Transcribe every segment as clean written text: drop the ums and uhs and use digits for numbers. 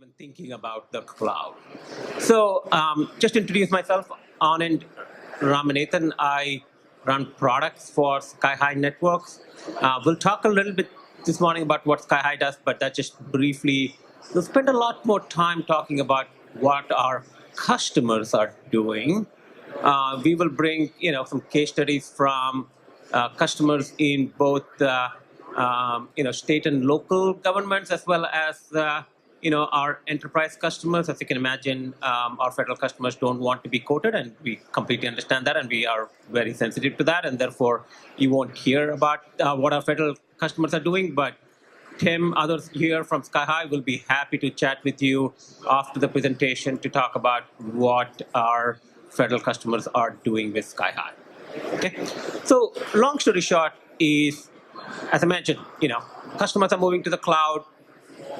even thinking about the cloud. So just to introduce myself, Anand Ramanathan. I run products for Skyhigh Networks. We'll talk a little bit this morning about what Skyhigh does, but that just briefly, we'll spend a lot more time talking about what our customers are doing. We will bring some case studies from customers in both state and local governments, as well as our enterprise customers. As you can imagine, our federal customers don't want to be quoted, and we completely understand that, and we are very sensitive to that, and therefore you won't hear about what our federal customers are doing. But Tim, others here from Skyhigh will be happy to chat with you after the presentation to talk about what our federal customers are doing with Skyhigh. Okay, so long story short is, as I mentioned, customers are moving to the cloud.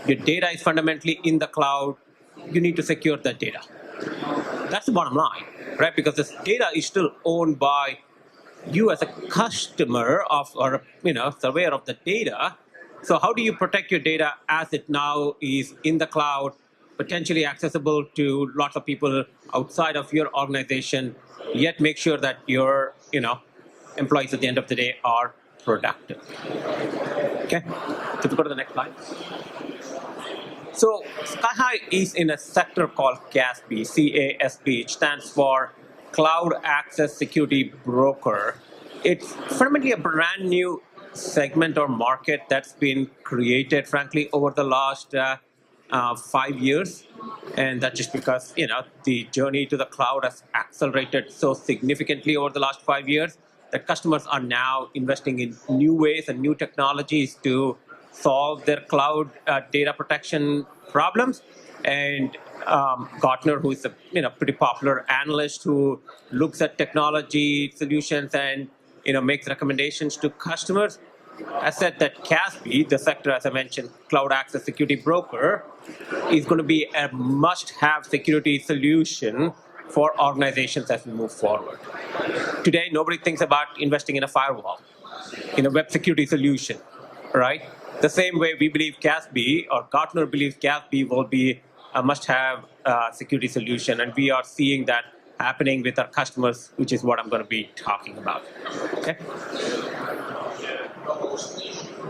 Your data is fundamentally in the cloud. You need to secure that data. That's the bottom line, right? Because this data is still owned by you as a customer or surveyor of the data. So how do you protect your data as it now is in the cloud, potentially accessible to lots of people outside of your organization, yet make sure that your employees at the end of the day are productive? Okay, so let's go to the next slide. So Skyhigh is in a sector called CASB, C-A-S-B. It stands for Cloud Access Security Broker. It's fundamentally a brand new segment or market that's been created, frankly, over the last 5 years. And that's just because, the journey to the cloud has accelerated so significantly over the last 5 years that customers are now investing in new ways and new technologies to solve their cloud data protection problems. And Gartner, who is a pretty popular analyst who looks at technology solutions and makes recommendations to customers, has said that CASB, the sector, as I mentioned, Cloud Access Security Broker, is going to be a must-have security solution for organizations as we move forward. Today, nobody thinks about investing in a firewall, in a web security solution, right? The same way we believe CASB, or Gartner believes CASB, will be a must-have security solution, and we are seeing that happening with our customers, which is what I'm going to be talking about. Okay.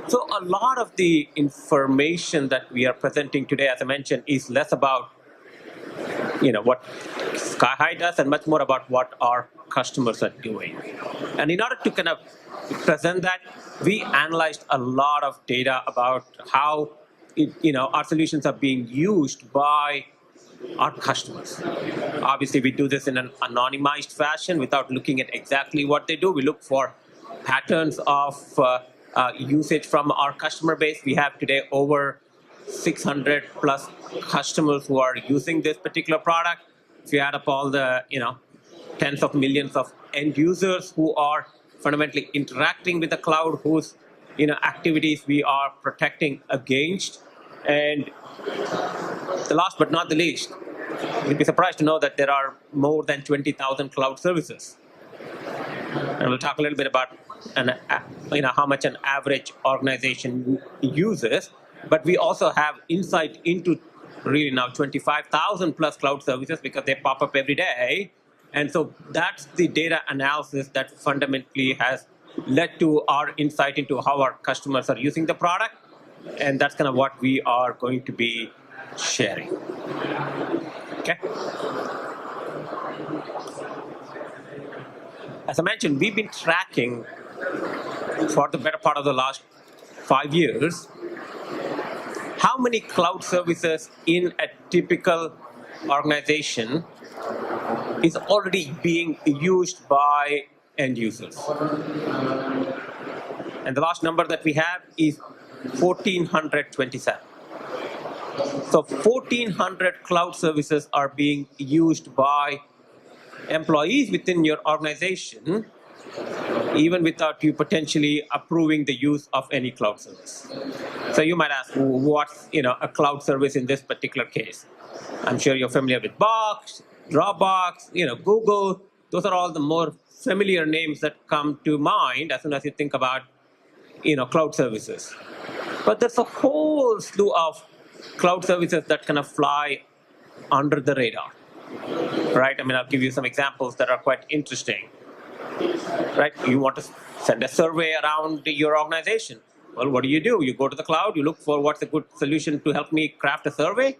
So a lot of the information that we are presenting today, as I mentioned, is less about what Skyhigh does and much more about what our customers are doing. And in order to kind of present that, we analyzed a lot of data about how our solutions are being used by our customers. Obviously, we do this in an anonymized fashion without looking at exactly what they do. We look for patterns of usage from our customer base. We have today over 600 plus customers who are using this particular product. If you add up all the tens of millions of end users who are fundamentally interacting with the cloud, whose activities we are protecting against. And the last but not the least, you'd be surprised to know that there are more than 20,000 cloud services. And we'll talk a little bit about how much an average organization uses. But we also have insight into really now 25,000 plus cloud services because they pop up every day. And so that's the data analysis that fundamentally has led to our insight into how our customers are using the product. And that's kind of what we are going to be sharing. Okay. As I mentioned, we've been tracking for the better part of the last 5 years how many cloud services in a typical organization is already being used by end users. And the last number that we have is 1,427. So 1,400 cloud services are being used by employees within your organization, even without you potentially approving the use of any cloud service. So you might ask, what's a cloud service in this particular case? I'm sure you're familiar with Box, Dropbox, Google. Those are all the more familiar names that come to mind as soon as you think about cloud services. But there's a whole slew of cloud services that kind of fly under the radar, right? I mean, I'll give you some examples that are quite interesting, right? You want to send a survey around your organization. Well, what do? You go to the cloud, you look for what's a good solution to help me craft a survey.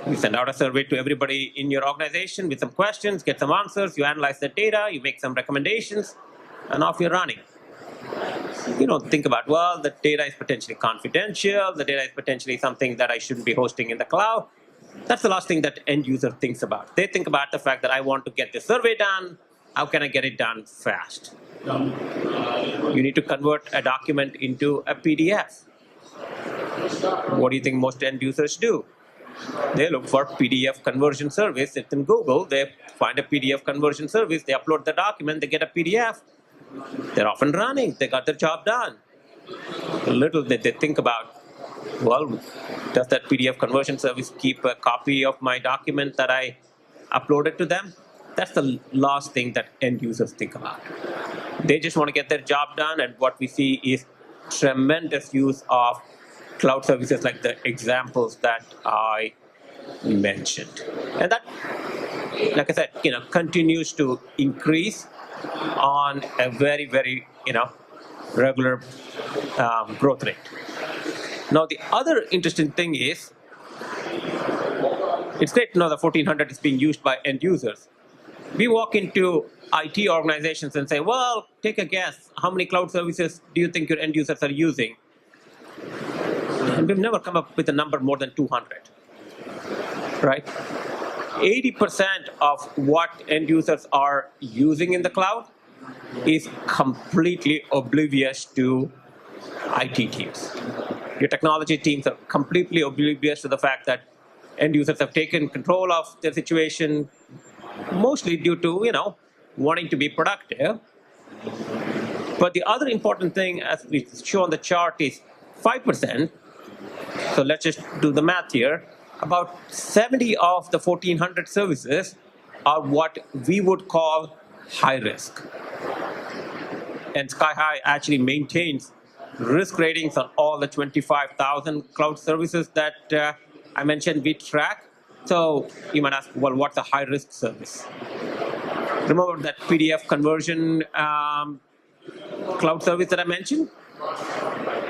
You send out a survey to everybody in your organization with some questions, get some answers, you analyze the data, you make some recommendations, and off you're running. You don't think about, well, the data is potentially confidential, the data is potentially something that I shouldn't be hosting in the cloud. That's the last thing that end user thinks about. They think about the fact that I want to get this survey done. How can I get it done fast? You need to convert a document into a PDF. What do you think most end users do? They look for PDF conversion service. It's in Google. They find a PDF conversion service. They upload the document. They get a PDF. They're off and running. They got their job done. Little did they think about, well, does that PDF conversion service keep a copy of my document that I uploaded to them? That's the last thing that end users think about. They just want to get their job done, and what we see is tremendous use of cloud services like the examples that I mentioned. And that, like I said, continues to increase on a very, very, regular growth rate. Now, the other interesting thing is, it's great to know the 1400 is being used by end users. We walk into IT organizations and say, well, take a guess. How many cloud services do you think your end users are using? And we've never come up with a number more than 200, right? 80% of what end users are using in the cloud is completely oblivious to IT teams. Your technology teams are completely oblivious to the fact that end users have taken control of their situation, mostly due to, wanting to be productive. But the other important thing, as we show on the chart, is 5%. So let's just do the math here. About 70 of the 1400 services are what we would call high risk. And Skyhigh actually maintains risk ratings on all the 25,000 cloud services that I mentioned we track. So you might ask, well, what's a high risk service? Remember that PDF conversion cloud service that I mentioned?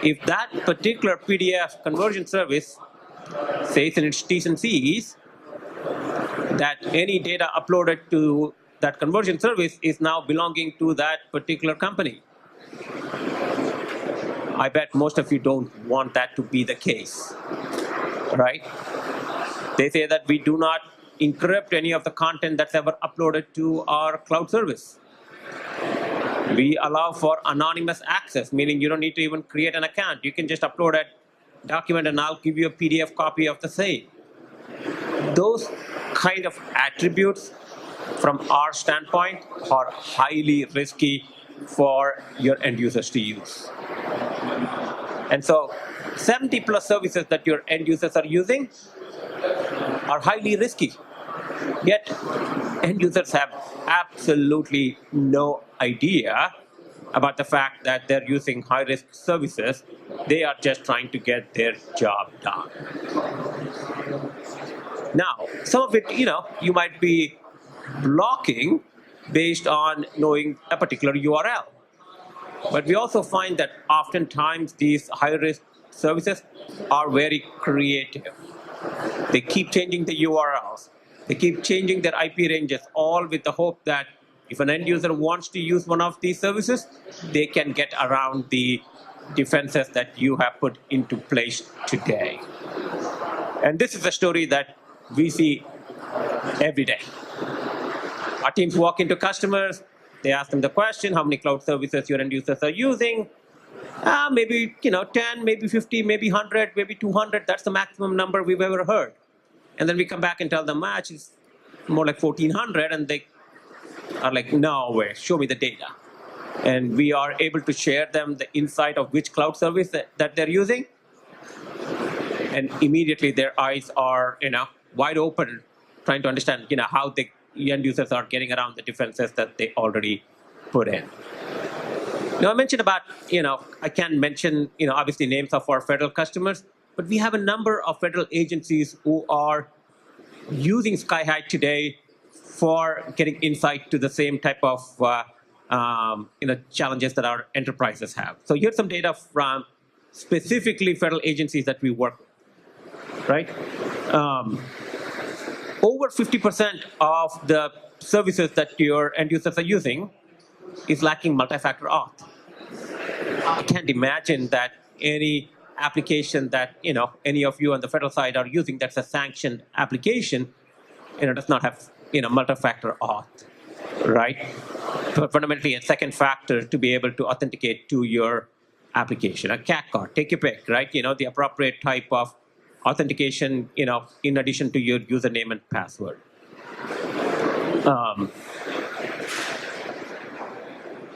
If that particular PDF conversion service says in its T's and C's that any data uploaded to that conversion service is now belonging to that particular company, I bet most of you don't want that to be the case, right? They say that we do not encrypt any of the content that's ever uploaded to our cloud service. We allow for anonymous access, meaning you don't need to even create an account. You can just upload a document and I'll give you a PDF copy of the same. Those kind of attributes, from our standpoint, are highly risky for your end users to use. And so 70 plus services that your end users are using are highly risky. Yet end users have absolutely no idea about the fact that they're using high-risk services. They are just trying to get their job done. Now, some of it, you might be blocking based on knowing a particular URL. But we also find that oftentimes these high-risk services are very creative. They keep changing the URLs. They keep changing their IP ranges, all with the hope that if an end user wants to use one of these services, they can get around the defenses that you have put into place today. And this is a story that we see every day. Our teams walk into customers, they ask them the question, how many cloud services your end users are using? Maybe 10, maybe 50, maybe 100, maybe 200. That's the maximum number we've ever heard. And then we come back and tell them, it's more like 1,400, and they are like, no way, show me the data. And we are able to share them the insight of which cloud service that they're using. And immediately their eyes are, wide open, trying to understand, how the end users are getting around the defenses that they already put in. Now, I mentioned about, I can't mention, obviously names of our federal customers, but we have a number of federal agencies who are using Skyhigh today for getting insight to the same type of challenges that our enterprises have. So here's some data from specifically federal agencies that we work with, right? Over 50% of the services that your end users are using is lacking multi-factor auth. I can't imagine that any application that any of you on the federal side are using that's a sanctioned application, does not have multi-factor auth, right? So fundamentally, a second factor to be able to authenticate to your application. A CAC card, take your pick, right? The appropriate type of authentication, in addition to your username and password.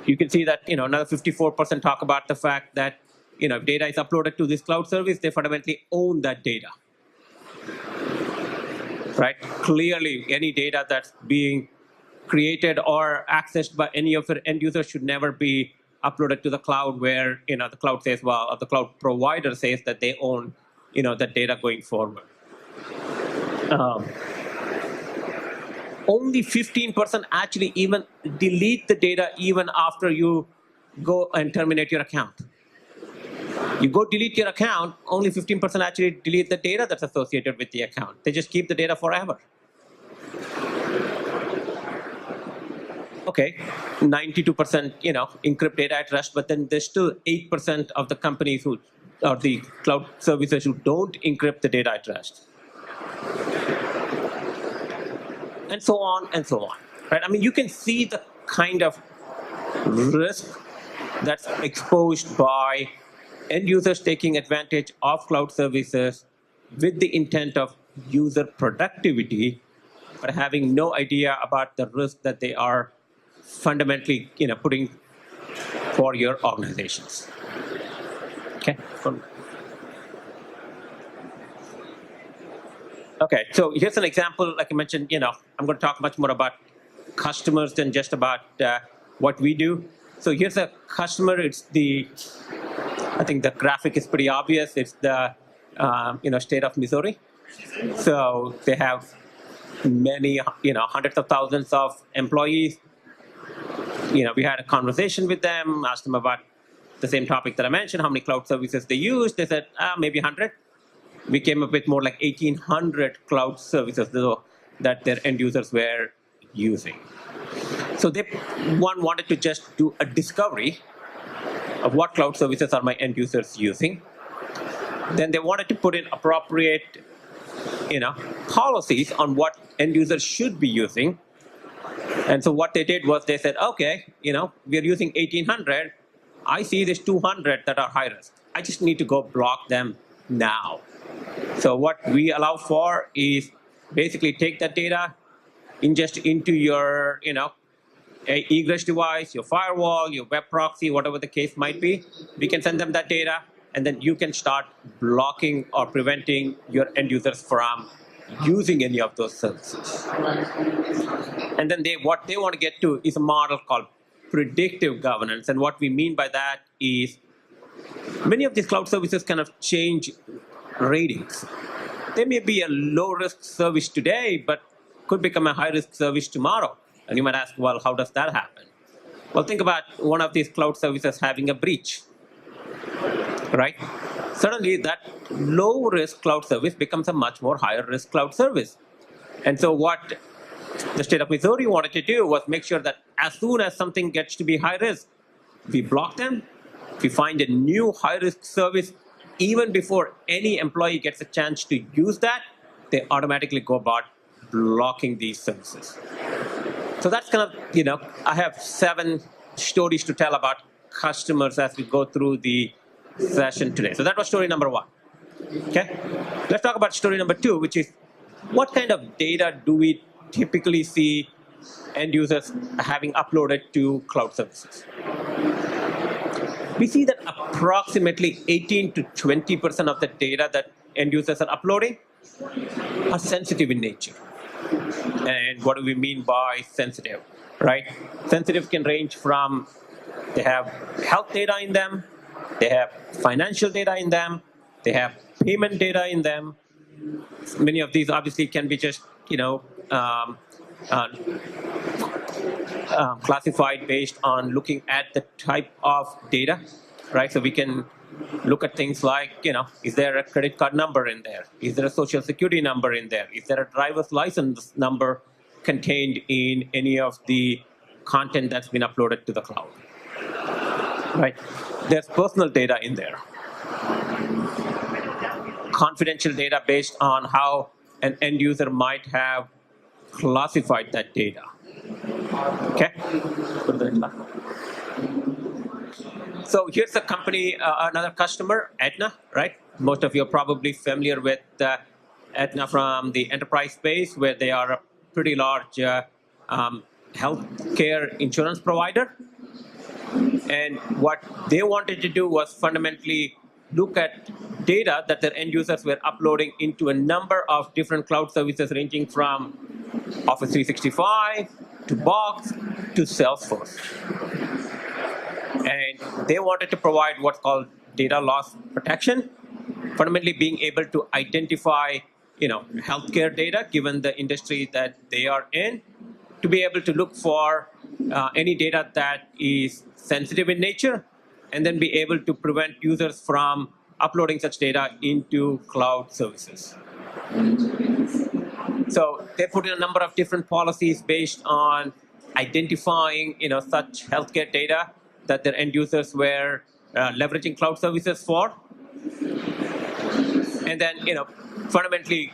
You can see that another 54% talk about the fact that if data is uploaded to this cloud service, they fundamentally own that data, right? Clearly, any data that's being created or accessed by any of your end users should never be uploaded to the cloud where the cloud says, well, or the cloud provider says that they own that data going forward. Only 15% actually even delete the data even after you go and terminate your account. You go delete your account, only 15% actually delete the data that's associated with the account. They just keep the data forever. Okay, 92% encrypt data at rest, but then there's still 8% of the companies who, or the cloud services who don't encrypt the data at rest. And so on and so on, right? I mean, you can see the kind of risk that's exposed by end users taking advantage of cloud services with the intent of user productivity, but having no idea about the risk that they are fundamentally putting for your organizations. Okay. Okay, so here's an example. Like I mentioned, I'm going to talk much more about customers than just about what we do. So here's a customer. It's I think the graphic is pretty obvious. It's the state of Missouri. So they have many, hundreds of thousands of employees. We had a conversation with them, asked them about the same topic that I mentioned, how many cloud services they use. They said maybe 100. We came up with more like 1,800 cloud services that their end users were using. So one wanted to just do a discovery of what cloud services are my end users using. Then they wanted to put in appropriate, policies on what end users should be using. And so what they did was they said, okay, we're using 1,800. I see there's 200 that are high risk. I just need to go block them now. So what we allow for is basically take that data, ingest into your, egress device, your firewall, your web proxy, whatever the case might be. We can send them that data, and then you can start blocking or preventing your end users from using any of those services. And then what they want to get to is a model called predictive governance. And what we mean by that is many of these cloud services kind of change ratings. They may be a low-risk service today, but could become a high-risk service tomorrow. And you might ask, well, how does that happen? Well, think about one of these cloud services having a breach, right? Suddenly, that low-risk cloud service becomes a much more higher-risk cloud service. And so what the state of Missouri wanted to do was make sure that as soon as something gets to be high-risk, we block them. We find a new high-risk service. Even before any employee gets a chance to use that, they automatically go about blocking these services. So that's kind of, I have 7 stories to tell about customers as we go through the session today. So that was story number 1. Okay, let's talk about story number 2, which is what kind of data do we typically see end users having uploaded to cloud services? We see that approximately 18 to 20% of the data that end users are uploading are sensitive in nature. And what do we mean by sensitive, right? Sensitive can range from they have health data in them, they have financial data in them, They have payment data in them. Many of these obviously can be just, classified based on looking at the type of data, right? So we can look at things like, is there a credit card number in there? Is there a social security number in there? Is there a driver's license number contained in any of the content that's been uploaded to the cloud, right? There's personal data in there. Confidential data based on how an end user might have classified that data. Okay. So here's a company, another customer, Aetna, right? Most of you are probably familiar with Aetna from the enterprise space, where they are a pretty large healthcare insurance provider. And what they wanted to do was fundamentally look at data that their end users were uploading into a number of different cloud services, ranging from Office 365 to Box to Salesforce. And they wanted to provide what's called data loss protection, fundamentally being able to identify, healthcare data, given the industry that they are in, to be able to look for any data that is sensitive in nature, and then be able to prevent users from uploading such data into cloud services. So they put in a number of different policies based on identifying, such healthcare data that their end users were leveraging cloud services for, and then, fundamentally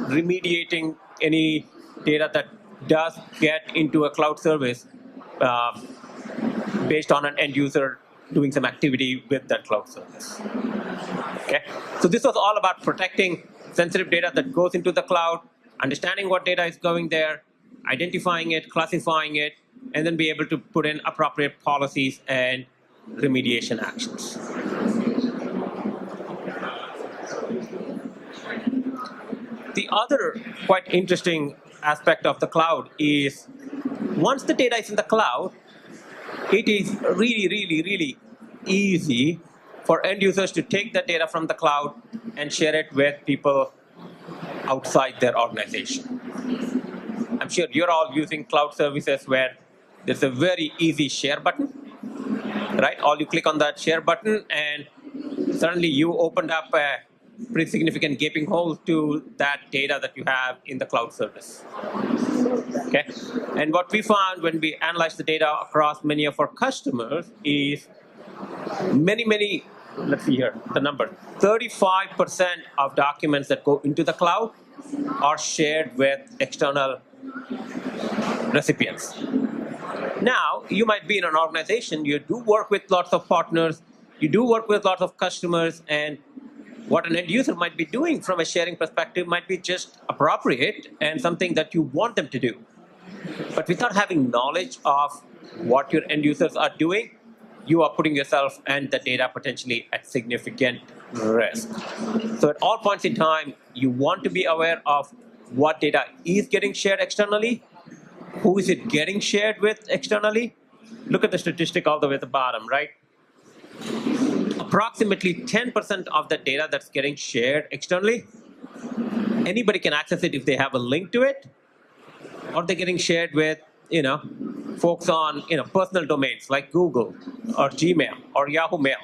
remediating any data that does get into a cloud service based on an end user doing some activity with that cloud service. Okay, so this was all about protecting sensitive data that goes into the cloud, understanding what data is going there, identifying it, classifying it, and then be able to put in appropriate policies and remediation actions. The other quite interesting aspect of the cloud is, once the data is in the cloud, it is really, really, really easy for end users to take that data from the cloud and share it with people outside their organization. I'm sure you're all using cloud services where there's a very easy share button, right? All you click on that share button and suddenly you opened up a pretty significant gaping hole to that data that you have in the cloud service. Okay, and what we found when we analyzed the data across many of our customers is many, let's see here, the number, 35% of documents that go into the cloud are shared with external recipients. Now, you might be in an organization, you do work with lots of partners, you do work with lots of customers, and what an end user might be doing from a sharing perspective might be just appropriate and something that you want them to do. But without having knowledge of what your end users are doing, you are putting yourself and the data potentially at significant risk. So at all points in time, you want to be aware of what data is getting shared externally, who is it getting shared with externally. Look at the statistic all the way at the bottom, right? Approximately 10% of the data that's getting shared externally, anybody can access it if they have a link to it, or they're getting shared with, folks on, personal domains like Google or Gmail or Yahoo Mail,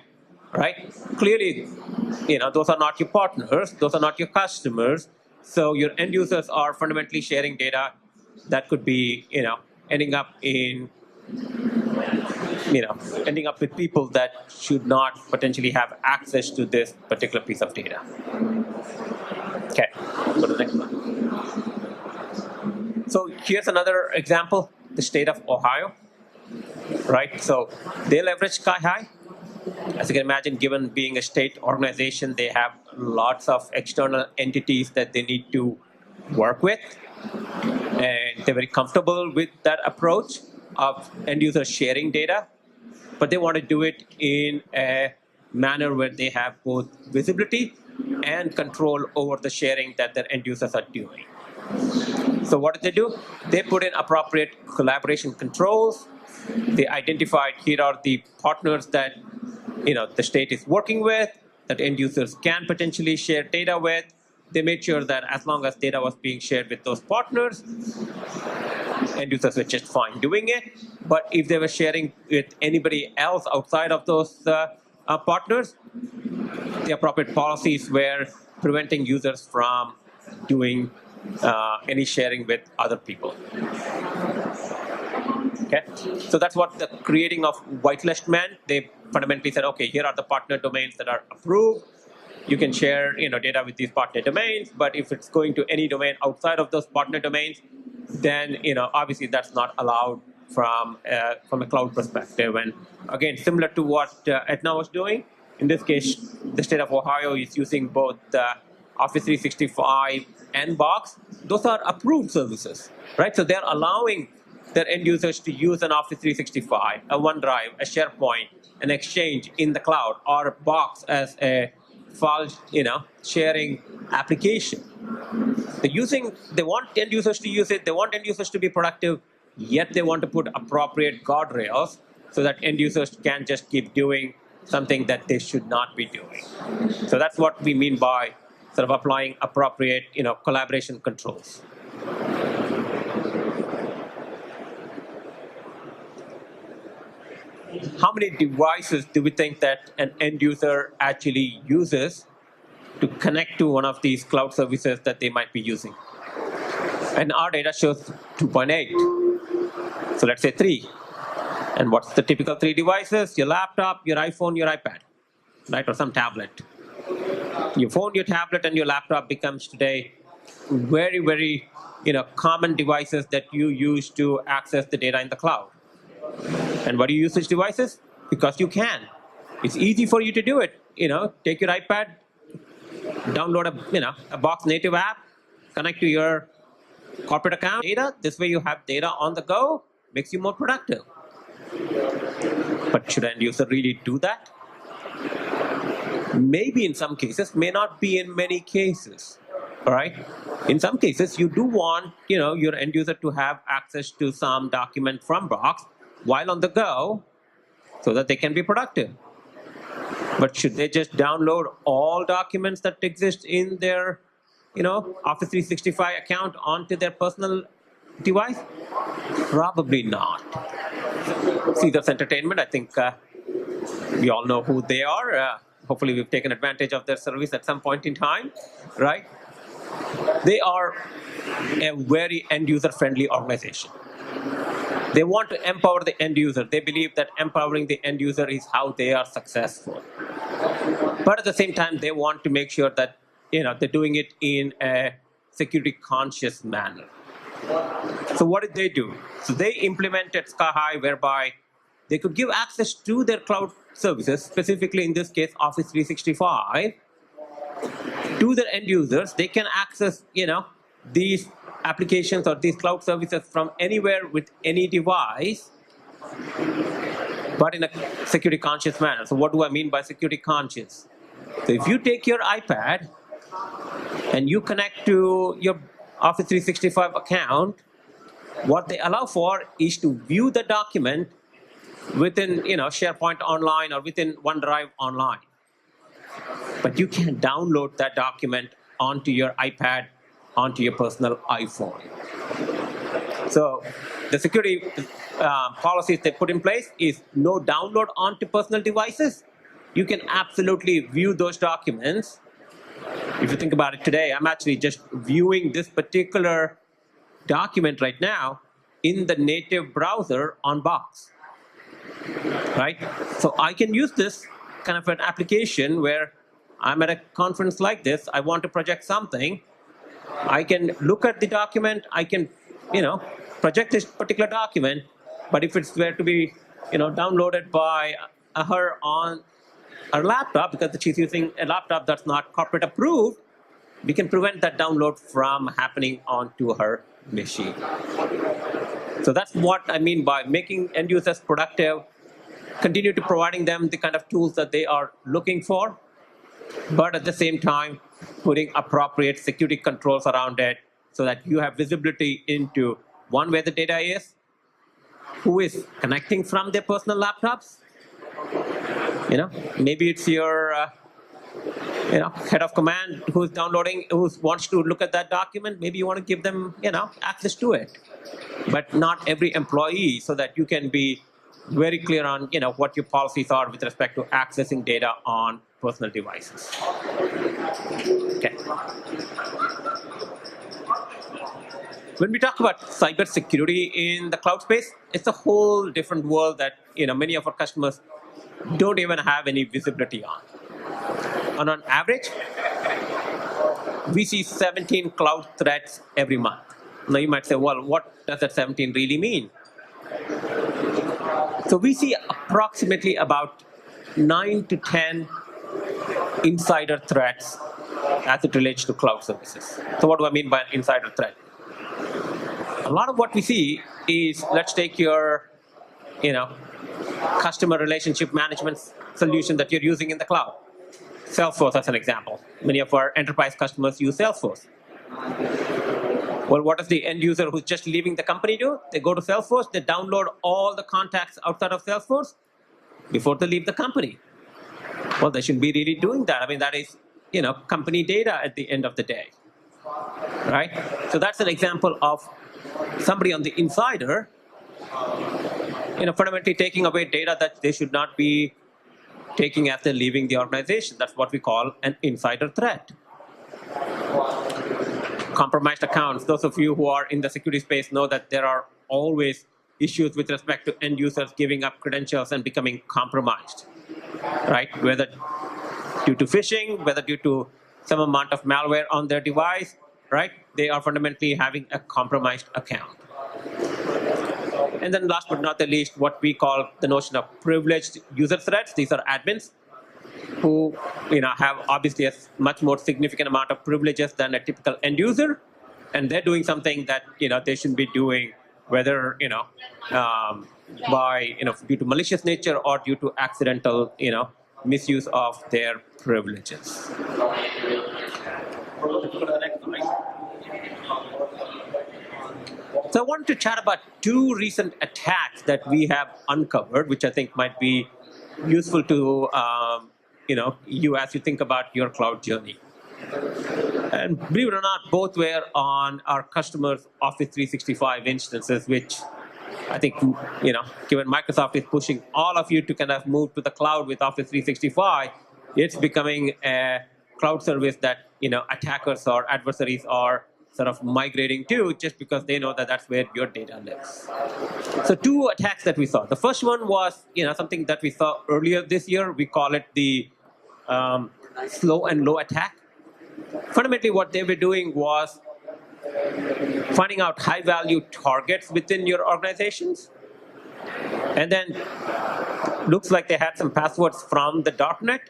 right? Clearly, those are not your partners, those are not your customers. So your end users are fundamentally sharing data that could be, ending up with people that should not potentially have access to this particular piece of data. Okay, go to the next one. So here's another example, the state of Ohio, right? So they leverage Skyhigh. As you can imagine, given being a state organization, they have lots of external entities that they need to work with. And they're very comfortable with that approach of end users sharing data, but they want to do it in a manner where they have both visibility and control over the sharing that their end users are doing. So what did they do? They put in appropriate collaboration controls. They identified here are the partners that the state is working with. that end users can potentially share data with. They made sure that as long as data was being shared with those partners, end users were just fine doing it. But if they were sharing with anybody else outside of those partners, the appropriate policies were preventing users from doing any sharing with other people. Okay, so that's what the creating of whitelist meant. They fundamentally said, okay, here are the partner domains that are approved. You can share, data with these partner domains, but if it's going to any domain outside of those partner domains, then obviously that's not allowed from a cloud perspective. And again, similar to what Aetna was doing, in this case, the state of Ohio is using both Office 365 and Box. Those are approved services, right? So they're allowing their end users to use an Office 365, a OneDrive, a SharePoint, an Exchange in the cloud, or Box as a file, sharing application. They want end users to use it. They want end users to be productive, yet they want to put appropriate guardrails so that end users can just keep doing something that they should not be doing. So that's what we mean by sort of applying appropriate, collaboration controls. How many devices do we think that an end user actually uses to connect to one of these cloud services that they might be using? And our data shows 2.8. So let's say 3. And what's the typical 3 devices? Your laptop, your iPhone, your iPad, right? Or some tablet. Your phone, your tablet, and your laptop becomes today very, very common devices that you use to access the data in the cloud. And why do you use such devices? Because you can. It's easy for you to do it. Take your iPad, download a Box native app, connect to your corporate account data. This way you have data on the go, makes you more productive. But should an end user really do that? Maybe in some cases, may not be in many cases. All right. In some cases, you do want your end user to have access to some document from Box while on the go, so that they can be productive. But should they just download all documents that exist in their, Office 365 account onto their personal device? Probably not. Caesars Entertainment, I think we all know who they are. Hopefully we've taken advantage of their service at some point in time, right? They are a very end-user friendly organization. They want to empower the end user. They believe that empowering the end user is how they are successful. But at the same time, they want to make sure that they're doing it in a security conscious manner. So what did they do? So they implemented Skyhigh, whereby they could give access to their cloud services, specifically in this case, Office 365, to their end users. They can access, these applications or these cloud services from anywhere with any device, but in a security conscious manner. So what do I mean by security conscious? So if you take your iPad and you connect to your Office 365 account, what they allow for is to view the document within SharePoint online or within OneDrive online. But you can download that document onto your iPad, onto your personal iPhone. So the security policies they put in place is no download onto personal devices. You can absolutely view those documents. If you think about it today, I'm actually just viewing this particular document right now in the native browser on Box, right? So I can use this kind of an application where I'm at a conference like this, I want to project something. I can look at the document, I can, project this particular document, but if it's were to be, downloaded by her on her laptop, because she's using a laptop that's not corporate approved, we can prevent that download from happening onto her machine. So that's what I mean by making end users productive, continue to providing them the kind of tools that they are looking for, but at the same time, putting appropriate security controls around it so that you have visibility into, one, where the data is, who is connecting from their personal laptops. Maybe it's your head of command who's downloading, who wants to look at that document, maybe you want to give them, access to it. But not every employee, so that you can be very clear on, what your policies are with respect to accessing data on personal devices. Okay. When we talk about cybersecurity in the cloud space, it's a whole different world that many of our customers don't even have any visibility on. And on average, we see 17 cloud threats every month. Now you might say, well, what does that 17 really mean? So we see approximately about 9 to 10 insider threats as it relates to cloud services. So what do I mean by an insider threat? A lot of what we see is, let's take your, customer relationship management solution that you're using in the cloud. Salesforce as an example. Many of our enterprise customers use Salesforce. Well, what does the end user who's just leaving the company do? They go to Salesforce, they download all the contacts outside of Salesforce before they leave the company. Well, they shouldn't be really doing that. I mean, that is, company data at the end of the day, right? So that's an example of somebody on the insider, fundamentally taking away data that they should not be taking after leaving the organization. That's what we call an insider threat. Compromised accounts. Those of you who are in the security space know that there are always issues with respect to end users giving up credentials and becoming compromised, right? Whether due to phishing, whether due to some amount of malware on their device, right? They are fundamentally having a compromised account. And then last but not the least, what we call the notion of privileged user threats. These are admins who have obviously a much more significant amount of privileges than a typical end user, and they're doing something that they shouldn't be doing, whether by due to malicious nature or due to accidental misuse of their privileges. So I wanted to chat about two recent attacks that we have uncovered, which I think might be useful to you as you think about your cloud journey. And believe it or not, both were on our customers' Office 365 instances, which I think, given Microsoft is pushing all of you to kind of move to the cloud with Office 365, it's becoming a cloud service that, attackers or adversaries are sort of migrating to, just because they know that that's where your data lives. So two attacks that we saw. The first one was, something that we saw earlier this year. We call it the slow and low attack. Fundamentally, what they were doing was finding out high-value targets within your organizations, and then looks like they had some passwords from the darknet,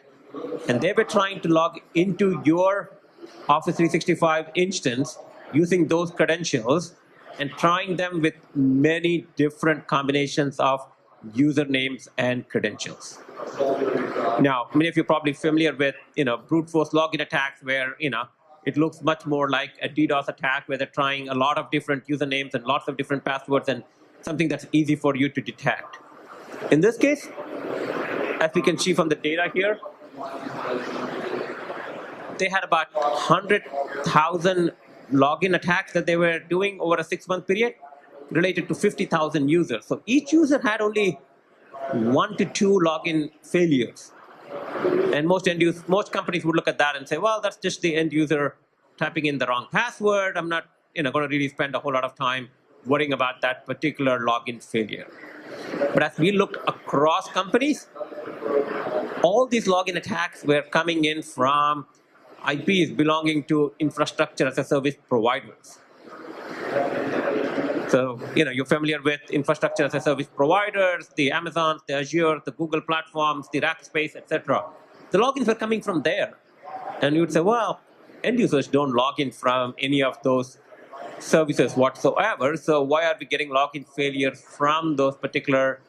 and they were trying to log into your Office 365 instance using those credentials and trying them with many different combinations of usernames and credentials. Now, many of you are probably familiar with brute force login attacks, where it looks much more like a DDoS attack, where they're trying a lot of different usernames and lots of different passwords, and something that's easy for you to detect. In this case, as we can see from the data here, they had about 100,000 login attacks that they were doing over a 6-month period, related to 50,000 users. So each user had only 1 to 2 login failures. And most companies would look at that and say, well, that's just the end user typing in the wrong password. I'm not going to really spend a whole lot of time worrying about that particular login failure. But as we looked across companies, all these login attacks were coming in from IPs belonging to infrastructure as a service providers. So, you're familiar with infrastructure as a service providers, the Amazons, the Azure, the Google platforms, the Rackspace, etc. The logins were coming from there. And you would say, well, end users don't log in from any of those services whatsoever. So why are we getting login failures from those particular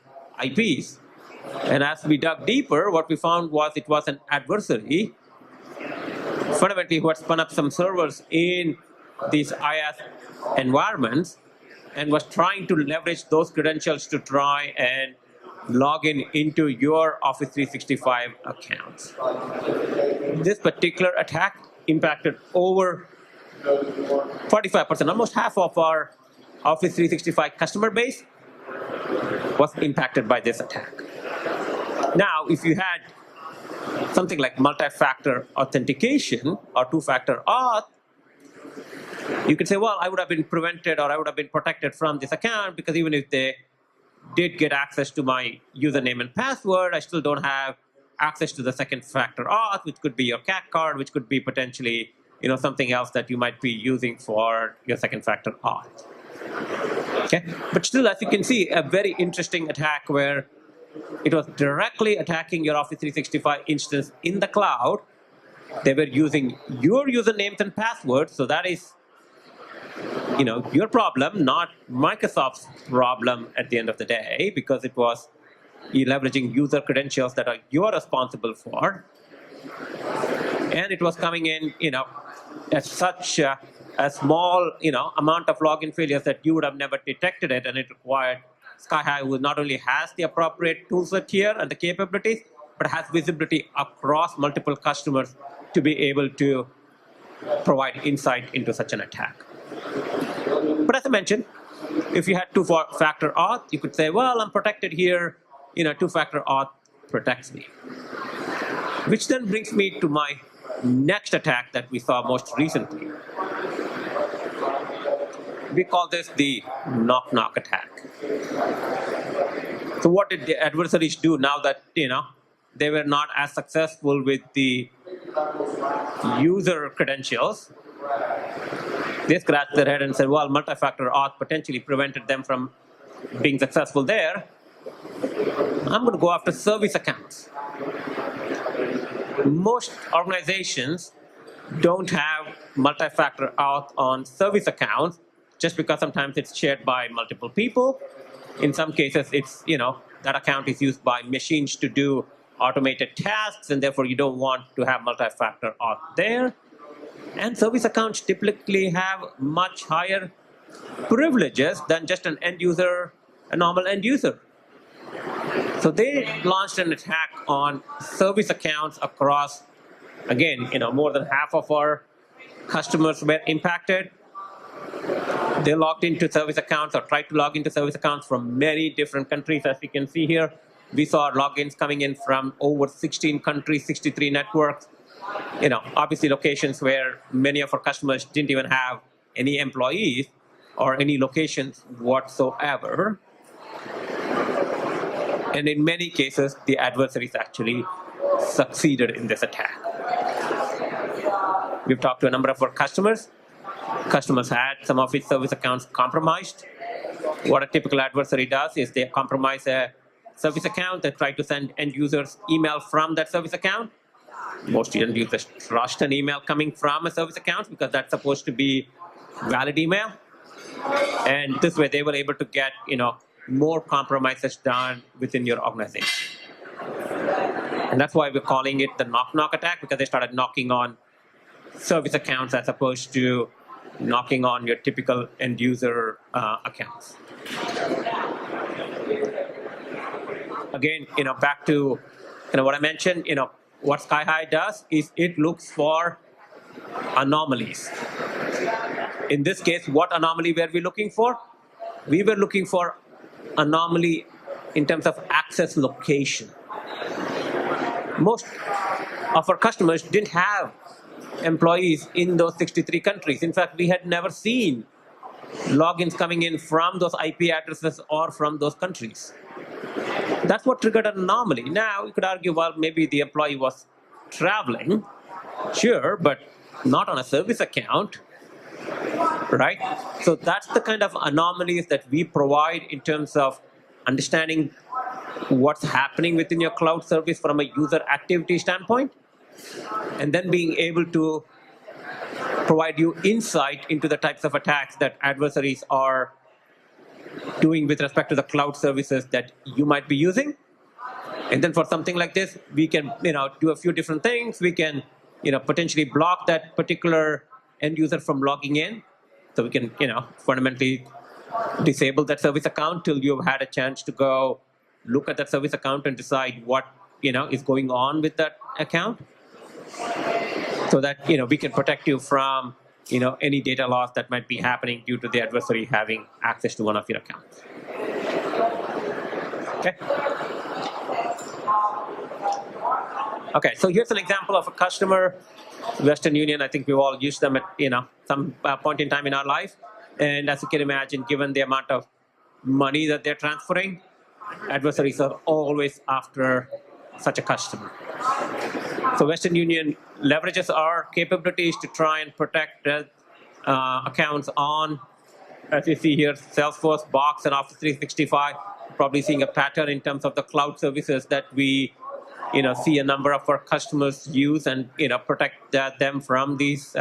IPs? And as we dug deeper, what we found was it was an adversary, fundamentally, who had spun up some servers in these IaaS environments and was trying to leverage those credentials to try and log into your Office 365 accounts. This particular attack impacted over 45%, almost half of our Office 365 customer base was impacted by this attack. Now, if you had something like multi-factor authentication or two-factor auth, you could say, well, I would have been prevented or I would have been protected from this account because even if they did get access to my username and password, I still don't have access to the second factor auth, which could be your CAC card, which could be potentially something else that you might be using for your second factor auth. Okay, but still, as you can see, a very interesting attack where it was directly attacking your Office 365 instance in the cloud. They were using your usernames and passwords, so that is your problem, not Microsoft's problem at the end of the day, because it was leveraging user credentials that you're responsible for. And it was coming in, at such a small, amount of login failures that you would have never detected it, and it required Skyhigh, who not only has the appropriate toolset here and the capabilities, but has visibility across multiple customers to be able to provide insight into such an attack. But as I mentioned, if you had two-factor auth, you could say, well, I'm protected here. Two-factor auth protects me. Which then brings me to my next attack that we saw most recently. We call this the knock-knock attack. So what did the adversaries do now that, they were not as successful with the user credentials? They scratched their head and said, well, multi-factor auth potentially prevented them from being successful there. I'm going to go after service accounts. Most organizations don't have multi-factor auth on service accounts just because sometimes it's shared by multiple people. In some cases, it's, that account is used by machines to do automated tasks, and therefore you don't want to have multi-factor auth there. And service accounts typically have much higher privileges than just an end user, a normal end user. So they launched an attack on service accounts across, again, more than half of our customers were impacted. They logged into service accounts or tried to log into service accounts from many different countries. As you can see here, we saw logins coming in from over 16 countries, 63 networks. Obviously locations where many of our customers didn't even have any employees or any locations whatsoever. And in many cases, the adversaries actually succeeded in this attack. We've talked to a number of our customers. Customers had some of its service accounts compromised. What a typical adversary does is they compromise a service account. They try to send end users email from that service account. Most end users trust an email coming from a service account because that's supposed to be valid email. And this way they were able to get, more compromises done within your organization. And that's why we're calling it the knock-knock attack, because they started knocking on service accounts as opposed to knocking on your typical end user accounts. Again, back to what I mentioned, what Skyhigh does is it looks for anomalies. In this case, what anomaly were we looking for? We were looking for anomaly in terms of access location. Most of our customers didn't have employees in those 63 countries. In fact, we had never seen logins coming in from those IP addresses or from those countries. That's what triggered an anomaly. Now, you could argue, well, maybe the employee was traveling, sure, but not on a service account, right? So that's the kind of anomalies that we provide in terms of understanding what's happening within your cloud service from a user activity standpoint, and then being able to provide you insight into the types of attacks that adversaries are doing with respect to the cloud services that you might be using. And then for something like this, we can do a few different things. We can potentially block that particular end user from logging in. So we can fundamentally disable that service account till you've had a chance to go look at that service account and decide what is going on with that account, so that we can protect you from any data loss that might be happening due to the adversary having access to one of your accounts. Okay. Okay, so here's an example of a customer, Western Union. I think we've all used them at some point in time in our life. And as you can imagine, given the amount of money that they're transferring, adversaries are always after such a customer. So Western Union leverages our capabilities to try and protect accounts on, as you see here, Salesforce, Box, and Office 365. Probably seeing a pattern in terms of the cloud services that we see a number of our customers use and protect them from these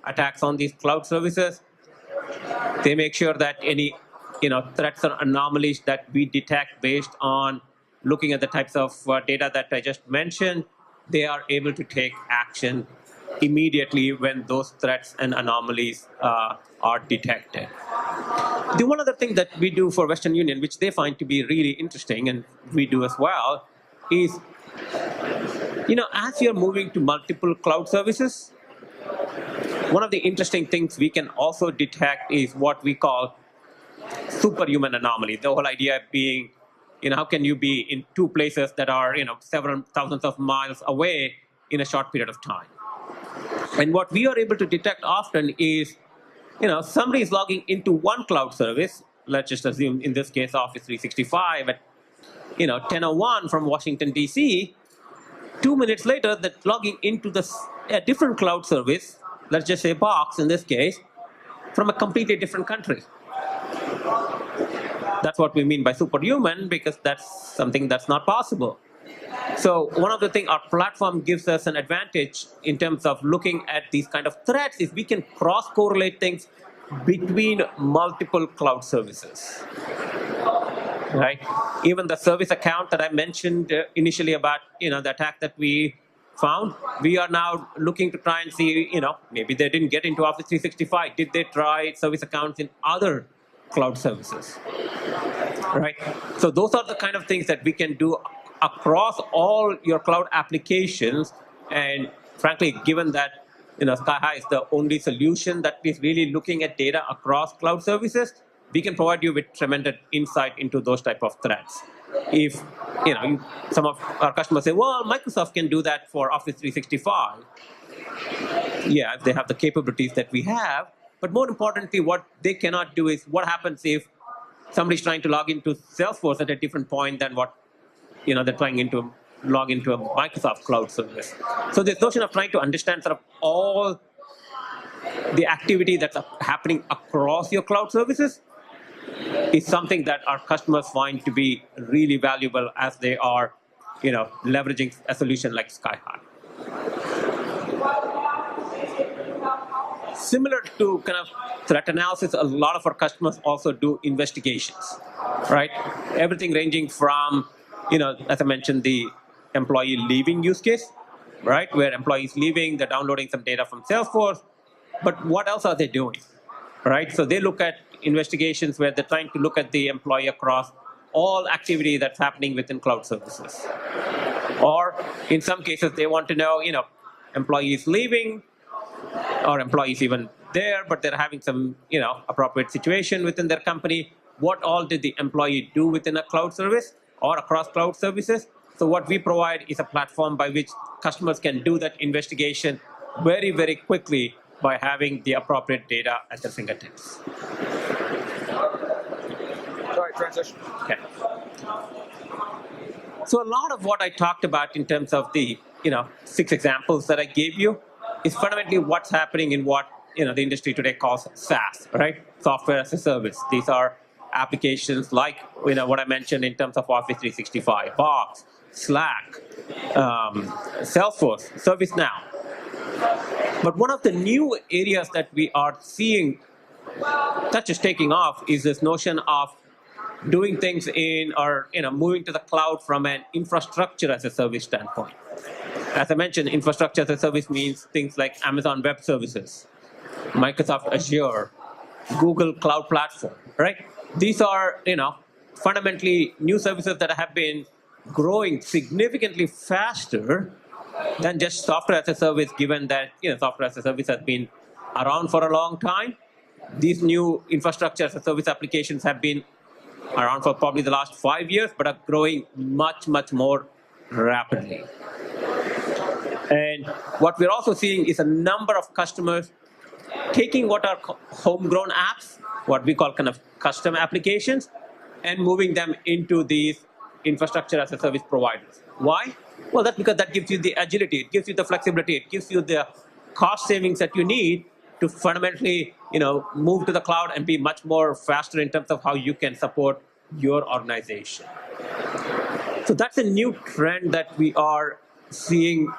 attacks on these cloud services. They make sure that any threats or anomalies that we detect based on looking at the types of data that I just mentioned, they are able to take action immediately when those threats and anomalies are detected. The one other thing that we do for Western Union, which they find to be really interesting, and we do as well, is as you're moving to multiple cloud services, one of the interesting things we can also detect is what we call superhuman anomaly. The whole idea being, how can you be in two places that are, several thousands of miles away in a short period of time? And what we are able to detect often is, somebody is logging into one cloud service. Let's just assume in this case Office 365 at 10:01 from Washington D.C. 2 minutes later, they're logging into a different cloud service. Let's just say Box in this case, from a completely different country. That's what we mean by superhuman, because that's something that's not possible. So one of the things our platform gives us an advantage in terms of looking at these kind of threats is we can cross-correlate things between multiple cloud services. Right? Even the service account that I mentioned initially about the attack that we found, we are now looking to try and see, maybe they didn't get into Office 365. Did they try service accounts in other cloud services? Right? So those are the kind of things that we can do across all your cloud applications. And frankly, given that Skyhigh is the only solution that is really looking at data across cloud services, we can provide you with tremendous insight into those type of threats. If some of our customers say, well, Microsoft can do that for Office 365. Yeah, they have the capabilities that we have. But more importantly, what they cannot do is what happens if somebody's trying to log into Salesforce at a different point than what they're trying to log into a Microsoft cloud service. So this notion of trying to understand sort of all the activity that's happening across your cloud services is something that our customers find to be really valuable as they are, leveraging a solution like Skyhigh. Similar to kind of threat analysis, a lot of our customers also do investigations, right? Everything ranging from, as I mentioned, the employee leaving use case, right? Where employees leaving, they're downloading some data from Salesforce, but what else are they doing, right? So they look at investigations where they're trying to look at the employee across all activity that's happening within cloud services. Or in some cases, they want to know, employees leaving or employees even there, but they're having some, appropriate situation within their company. What all did the employee do within a cloud service or across cloud services? So what we provide is a platform by which customers can do that investigation very, very quickly by having the appropriate data at their fingertips. Sorry, transition. Okay. So a lot of what I talked about in terms of the 6 examples that I gave you is fundamentally what's happening in what the industry today calls SaaS, right? Software as a service. These are applications like what I mentioned in terms of Office 365, Box, Slack, Salesforce, ServiceNow. But one of the new areas that we are seeing that is taking off is this notion of doing things in or moving to the cloud from an infrastructure as a service standpoint. As I mentioned, infrastructure as a service means things like Amazon Web Services, Microsoft Azure, Google Cloud Platform, right? These are fundamentally new services that have been growing significantly faster than just software as a service, given that software as a service has been around for a long time. These new infrastructure as a service applications have been around for probably the last 5 years, but are growing much, much more rapidly. And what we're also seeing is a number of customers taking what are homegrown apps, what we call kind of custom applications, and moving them into these infrastructure as a service providers. Why? Well, that's because that gives you the agility, it gives you the flexibility, it gives you the cost savings that you need to fundamentally, move to the cloud and be much more faster in terms of how you can support your organization. So that's a new trend that we are seeing,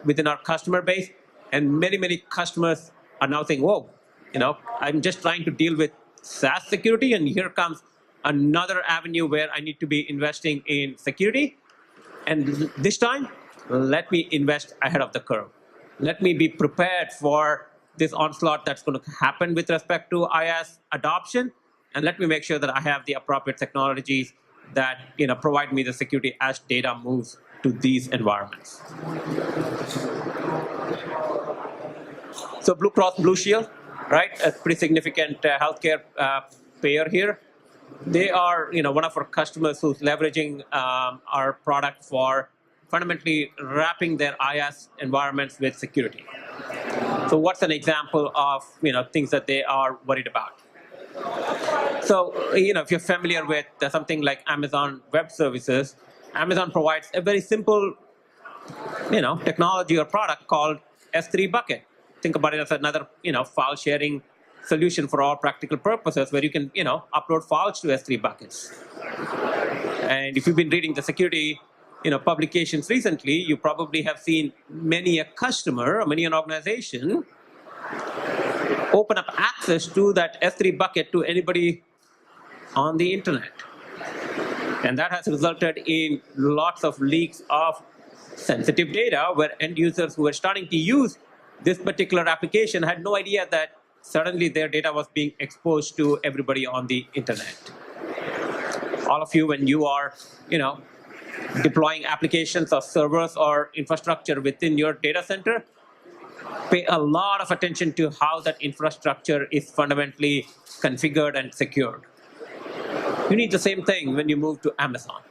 within our customer base, and many, many customers are now saying, whoa, I'm just trying to deal with SaaS security, and here comes another avenue where I need to be investing in security. And this time, let me invest ahead of the curve. Let me be prepared for this onslaught that's going to happen with respect to IaaS adoption, and let me make sure that I have the appropriate technologies that provide me the security as data moves to these environments. So Blue Cross Blue Shield, right, a pretty significant healthcare payer here. They are one of our customers who's leveraging our product for fundamentally wrapping their IaaS environments with security. So what's an example of things that they are worried about? So if you're familiar with something like Amazon Web Services, Amazon provides a very simple technology or product called S3 bucket. Think about it as another file sharing solution for all practical purposes, where you can upload files to S3 buckets. And if you've been reading the security publications recently, you probably have seen many a customer or many an organization open up access to that S3 bucket to anybody on the internet. And that has resulted in lots of leaks of sensitive data, where end users who were starting to use this particular application had no idea that suddenly their data was being exposed to everybody on the internet. All of you, when you are deploying applications or servers or infrastructure within your data center, pay a lot of attention to how that infrastructure is fundamentally configured and secured. You need the same thing when you move to Amazon.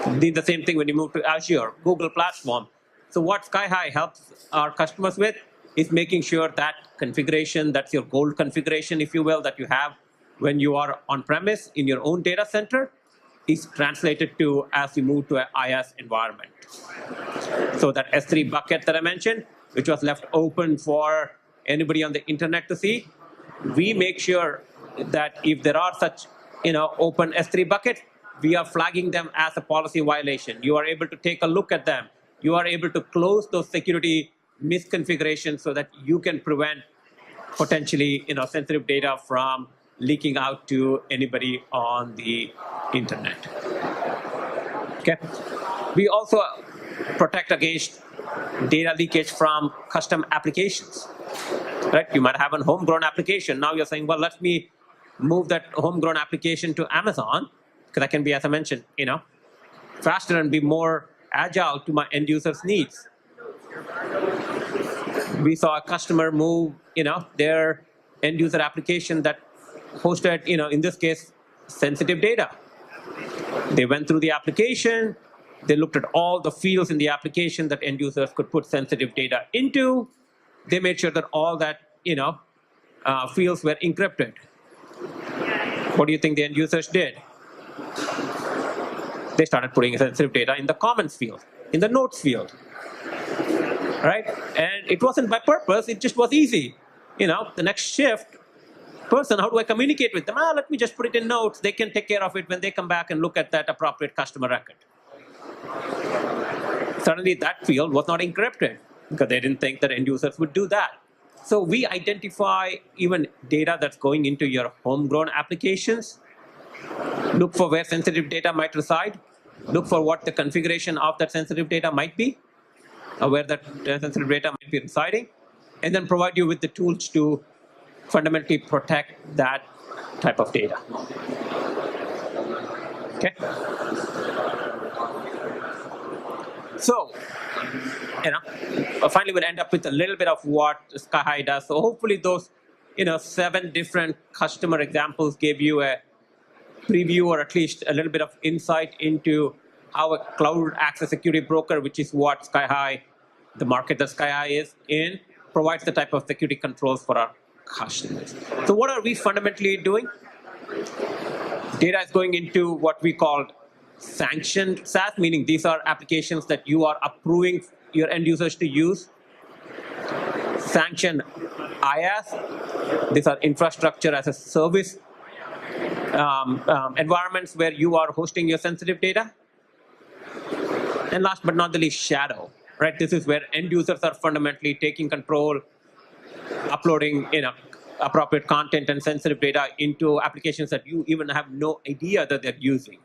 You need the same thing when you move to Azure, Google platform. So what Skyhigh helps our customers with is making sure that configuration, that's your gold configuration, if you will, that you have when you are on-premise in your own data center, is translated to as you move to an IaaS environment. So that S3 bucket that I mentioned, which was left open for anybody on the internet to see, we make sure that if there are such open S3 buckets, we are flagging them as a policy violation. You are able to take a look at them. You are able to close those security misconfigurations so that you can prevent potentially sensitive data from leaking out to anybody on the internet. Okay. We also protect against data leakage from custom applications. Right? You might have a homegrown application. Now you're saying, well, let me move that homegrown application to Amazon, because I can be, as I mentioned, faster and be more agile to my end users' needs. We saw a customer move, their end user application that hosted, in this case, sensitive data. They went through the application. They looked at all the fields in the application that end users could put sensitive data into. They made sure that all that, fields were encrypted. What do you think the end users did? They started putting sensitive data in the comments field, in the notes field, right? And it wasn't by purpose, it just was easy. The next shift, person, how do I communicate with them? Let me just put it in notes. They can take care of it when they come back and look at that appropriate customer record. Suddenly that field was not encrypted because they didn't think that end users would do that. So we identify even data that's going into your homegrown applications. Look for where sensitive data might reside. Look for what the configuration of that sensitive data might be, or where that sensitive data might be residing, and then provide you with the tools to fundamentally protect that type of data. Okay. So, finally we'll end up with a little bit of what Skyhigh does. So hopefully those, 7 different customer examples gave you a preview or at least a little bit of insight into how a cloud access security broker, which is what Skyhigh, the market that Skyhigh is in, provides the type of security controls for our customers. So what are we fundamentally doing? Data is going into what we call sanctioned SaaS, meaning these are applications that you are approving your end users to use. Sanctioned IaaS, these are infrastructure as a service environments where you are hosting your sensitive data. And last but not the least, shadow, right? This is where end users are fundamentally taking control, uploading appropriate content and sensitive data into applications that you even have no idea that they're using.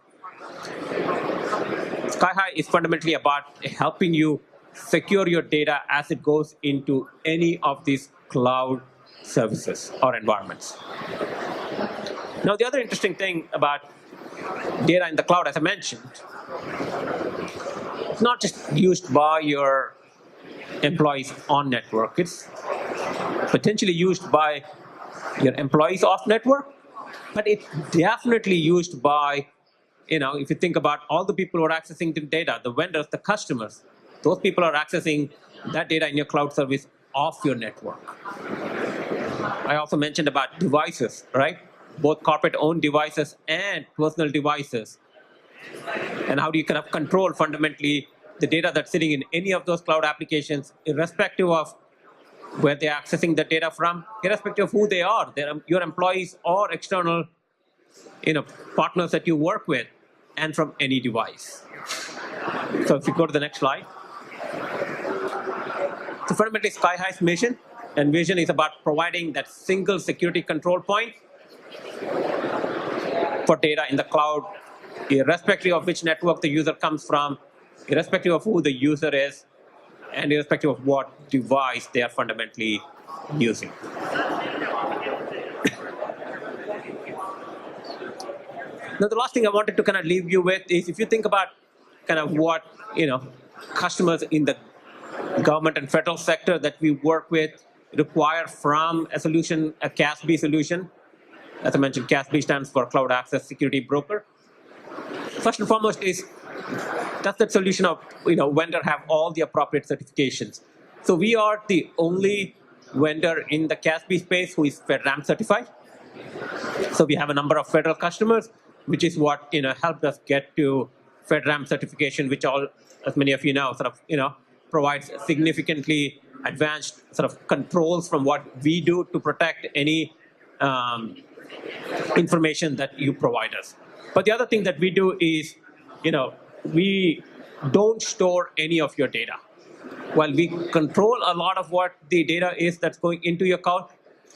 Skyhigh is fundamentally about helping you secure your data as it goes into any of these cloud services or environments. Now, the other interesting thing about data in the cloud, as I mentioned, it's not just used by your employees on network. It's potentially used by your employees off network, but it's definitely used by, if you think about all the people who are accessing the data, the vendors, the customers, those people are accessing that data in your cloud service off your network. I also mentioned about devices, right? Both corporate-owned devices and personal devices. And how do you kind of control fundamentally the data that's sitting in any of those cloud applications, irrespective of where they're accessing the data from, irrespective of who they are, they're your employees or external partners that you work with, and from any device. So if you go to the next slide. So fundamentally, Skyhigh's mission and vision is about providing that single security control point for data in the cloud, irrespective of which network the user comes from, irrespective of who the user is, and irrespective of what device they are fundamentally using. Now, the last thing I wanted to kind of leave you with is if you think about kind of what customers in the government and federal sector that we work with require from a solution, a CASB solution. As I mentioned, CASB stands for Cloud Access Security Broker. First and foremost is, does that solution of vendor have all the appropriate certifications? So we are the only vendor in the CASB space who is FedRAMP certified. So we have a number of federal customers, which is what helped us get to FedRAMP certification, which all, as many of you know, sort of provides significantly advanced sort of controls from what we do to protect any information that you provide us. But the other thing that we do is, we don't store any of your data. While we control a lot of what the data is that's going into your cloud,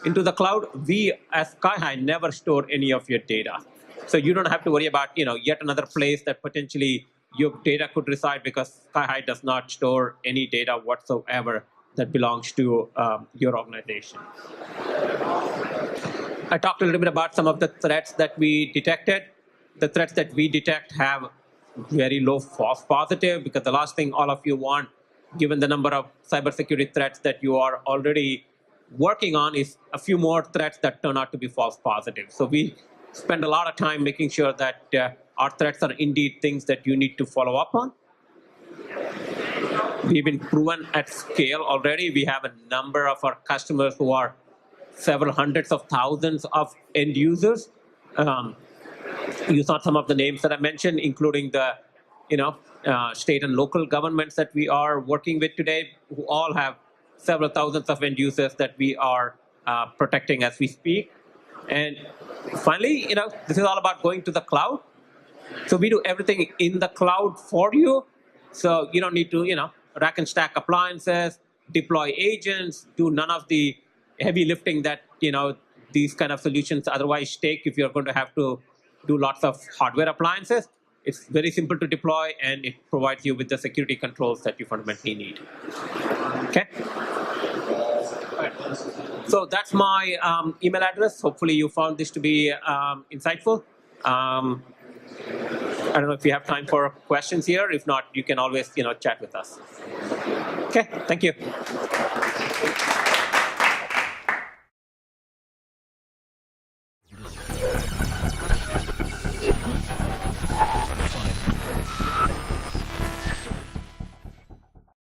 into the cloud, we as Skyhigh never store any of your data. So you don't have to worry about yet another place that potentially your data could reside, because Skyhigh does not store any data whatsoever that belongs to your organization. I talked a little bit about some of the threats that we detected. The threats that we detect have very low false positive, because the last thing all of you want, given the number of cybersecurity threats that you are already working on, is a few more threats that turn out to be false positive. So we spend a lot of time making sure that our threats are indeed things that you need to follow up on. We've been proven at scale already. We have a number of our customers who are several hundreds of thousands of end users. You saw some of the names that I mentioned, including the state and local governments that we are working with today, who all have several thousands of end users that we are protecting as we speak. And finally, this is all about going to the cloud. So we do everything in the cloud for you. So you don't need to, rack and stack appliances, deploy agents, do none of the heavy lifting that, these kind of solutions otherwise take if you're going to have to do lots of hardware appliances. It's very simple to deploy, and it provides you with the security controls that you fundamentally need. Okay. So that's my email address. Hopefully you found this to be insightful. I don't know if you have time for questions here. If not, you can always chat with us. Okay, thank you.